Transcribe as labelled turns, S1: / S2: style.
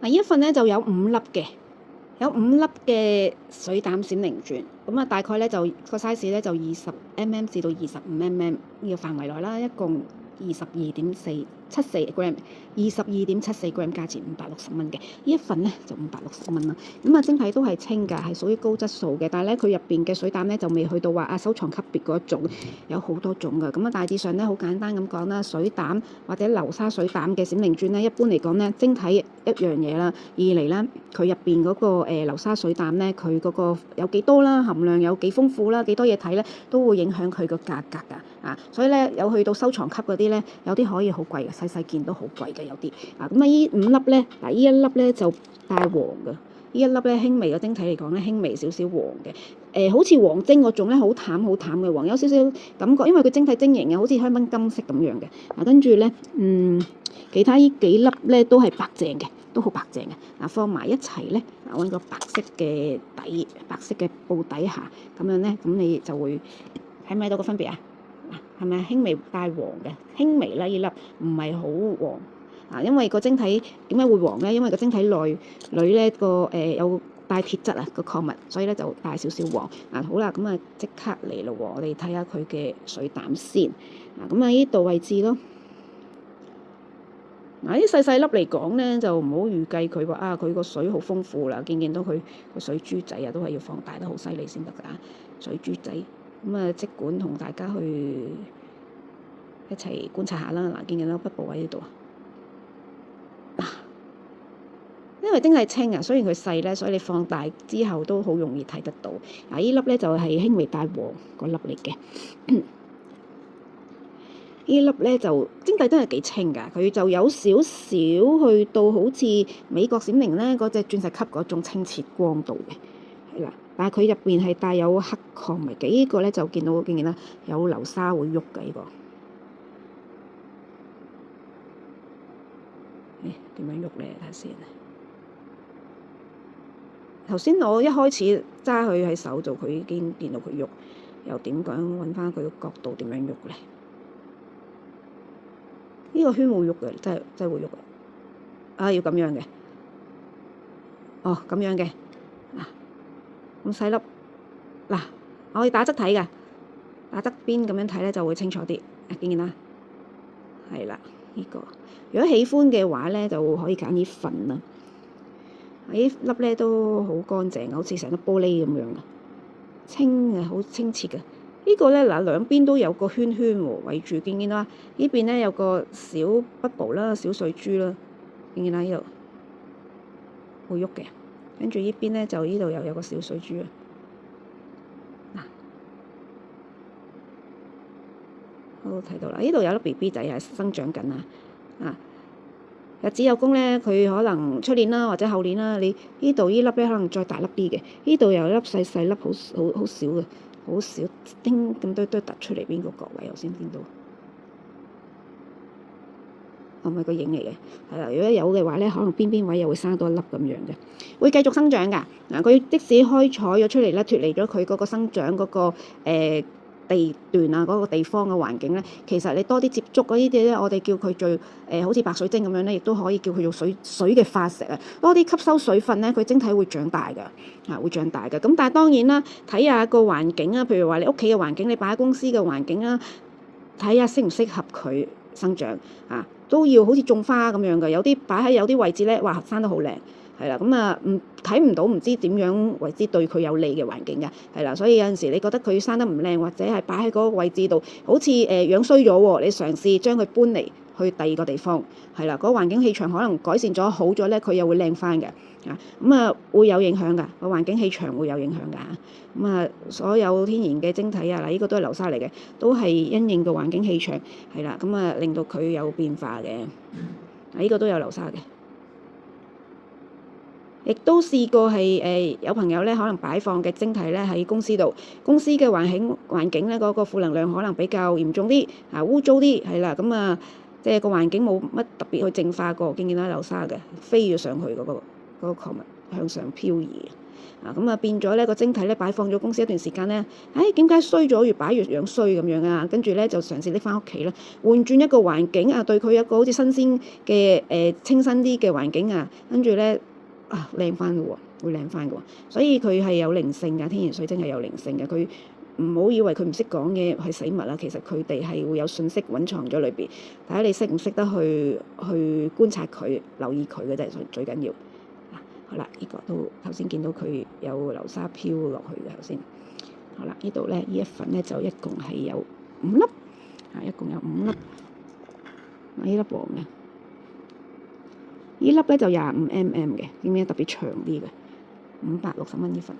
S1: 呢一份咧就有5粒嘅，有5粒嘅水膽閃靈鑽，咁啊大概咧就個 size 咧就20mm 至到25mm 呢個範圍內啦，一共22.74 gram，22.74 gram，價錢560蚊嘅，呢一份咧就560蚊啦。咁啊晶體都係清㗎，係屬於高質素嘅，但係咧佢入邊嘅水膽咧就未去到話收藏級別嗰一種，有好多種㗎。咁啊大致上咧好簡單咁講啦，水膽或者流沙水膽嘅閃靈鑽咧，一般嚟講咧晶體一樣嘢啦，二嚟咧佢入邊嗰個流沙水膽咧，佢嗰個有幾多啦，含量有幾豐富啦，幾多嘢睇咧，都會影響佢個價格㗎。所以咧有去到收藏級嗰啲咧，有啲可以好貴嘅，細細件都好貴嘅有啲。咁依5粒咧，呢一粒咧就帶黃嘅，呢一粒咧輕微嘅晶體嚟講咧，輕微少少黃嘅，好似黃晶嗰種咧，好淡嘅黃，有少少感覺，因為佢晶體晶瑩嘅，好似香檳金色咁樣嘅。跟住咧，其他呢幾粒咧都係白淨嘅，都好白淨嘅。放埋一齊咧，揾個白色嘅底，白色嘅布底下，咁樣咧，咁你就會睇唔睇到個分別啊？係咪輕微帶黃嘅？輕微啦，呢粒唔係好黃。因為個晶體點解會黃咧？因為個晶體內咧有帶鐵質個礦物，所以咧就帶少少黃。好啦，咁即刻嚟咯喎！我哋睇下佢嘅水膽先。咁呢度位置咯。啲細細粒嚟講咧，就唔好預計佢話佢個水好豐富啦。見到佢個水珠仔都係要放大得好犀利先得㗎。水珠仔咁即管同大家去一齊觀察下啦。見到北部位呢度因為晶體清雖然佢細咧，所以你放大之後都好容易睇得到。呢粒咧就係輕微帶黃嗰粒嚟嘅。呢粒咧就晶體真係幾清㗎，佢就有少少去到好似美國閃靈咧嗰隻鑽石級嗰種清澈光度嘅，係啦。但係佢入邊係帶有黑礦物嘅，呢個咧就見唔見啦？有流沙會喐嘅呢個。點樣喐咧？睇下先。頭先我一開始揸佢喺手度，佢已經見到佢喐，又點講揾翻佢個角度點樣喐咧？呢個圈會喐嘅，真係會喐嘅。要咁樣嘅。咁樣嘅。咁細粒。我哋打側睇㗎，打側邊咁樣睇咧就會清楚啲。見啦？係啦，呢個。如果喜歡嘅話咧，就可以揀呢份啦。呢粒咧都好乾淨，好似成粒玻璃咁樣嘅，清嘅，好清澈嘅。呢個咧兩邊都有個圈圈圍住，見啦？呢邊咧有個小 bubble 啦，小水珠啦，見啦？呢度會喐嘅，跟住呢邊咧就呢度又有個小水珠好睇到啦！呢度有粒 BB 仔係生長緊日子有功咧，佢可能出年啦，或者後年啦。你呢度呢粒咧可能再大粒啲嘅，呢度有一粒細細粒，好少嘅，好少丁咁多突出嚟邊個角位，我先見到。係咪個影嚟嘅？係啦，如果有嘅話咧，可能邊位又會生多一粒咁樣嘅，會繼續生長㗎。佢即使開採咗出嚟咧，脫離咗佢嗰個生長嗰個地段嗰個地方嘅環境咧，其實你多啲接觸嗰啲咧，我哋叫佢做好似白水晶咁樣咧，亦都可以叫佢做水嘅化石多啲吸收水分咧，佢晶體會長大㗎，會長大㗎。咁但係當然啦，睇下個環境譬如話你屋企嘅環境，你擺喺公司嘅環境睇下適唔適合佢生長都要好似種花咁樣嘅，有啲擺喺有啲位置咧，哇生得好靚。係啦，咁睇唔到，唔知點樣為之對佢有利嘅環境㗎，係啦，所以有陣時你覺得佢生得唔靚，或者係擺喺嗰個位置度，好似樣衰咗喎，你嘗試將佢搬嚟去第二個地方，係啦，嗰個環境氣場可能改善咗好咗咧，佢又會靚翻嘅，會有影響㗎，個環境氣場會有影響㗎，所有天然嘅晶體呢個都係流沙嚟嘅，都係因應個環境氣場係啦，令到佢有變化嘅，呢個都有流沙嘅。亦都試過係有朋友咧，可能擺放嘅晶體咧喺公司度，公司嘅環境咧嗰個負能量可能比較嚴重啲，污糟啲，係啦，即係個環境冇乜特別去淨化過，見到流沙嘅飛咗上去嗰個礦物向上漂移。咁啊變咗咧個晶體咧擺放咗公司一段時間咧，點解衰咗越擺越樣衰咁樣啊？跟住咧就嘗試拎翻屋企啦，換轉一個環境啊，對佢一個好似新鮮嘅清新啲嘅環境啊，跟住咧靚翻嘅喎，會靚翻嘅喎，所以佢係有靈性㗎，天然水晶係有靈性嘅，佢唔好以為佢唔識講嘢係死物啦，其實佢哋係會有信息蘊藏咗裏邊，睇下你識唔識得去觀察佢、留意佢嘅啫，最緊要。好啦，呢個都頭先見到佢有流沙飄落去嘅頭先。好啦，呢度咧呢一份咧就一共係有5粒，一共有5粒。呢粒黃嘅，呢粒咧就25mm嘅，點解特別長啲嘅？560蚊呢份。